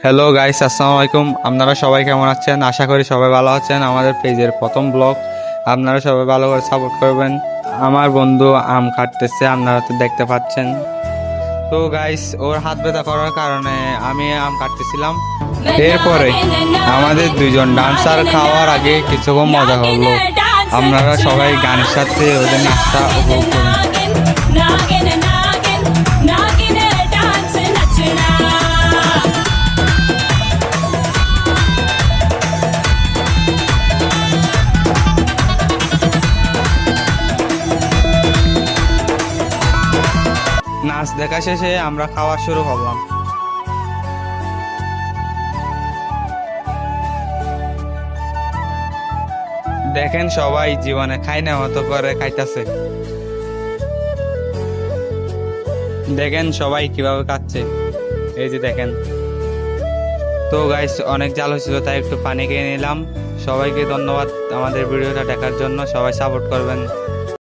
Hello guys, আসসালামু আলাইকুম। আপনারা সবাই কেমন আছেন? আশা করি সবাই ভালো আছেন। আমাদের পেজের প্রথম ব্লগ, আপনারা সবাই ভালো করে সাপোর্ট করবেন। আমার বন্ধু আম কাটতেছে, আপনারা তো দেখতে পাচ্ছেন। তো গাইস, ওর হাত ব্যথা করার কারণে আমি আম কাটতেছিলাম। এরপরে আমাদের দুইজন ডান্সার খাওয়ার আগে কিছুক্ষণ মজা হলো। আপনারা সবাই গানের সাথে ওদের নাচটা উপভোগ করুন। নাচ দেখা শেষে আমরা খাওয়া শুরু করলাম। দেখেন সবাই জীবনে খাই না মতো করে খাইতেছে। দেখেন সবাই কিভাবে খাচ্ছে, এই যে দেখেন। তো গাইস, অনেক জাল হয়েছিল তাই একটু পানি খেয়ে নিলাম। সবাইকে ধন্যবাদ আমাদের ভিডিওটা দেখার জন্য। সবাই সাপোর্ট করবেন।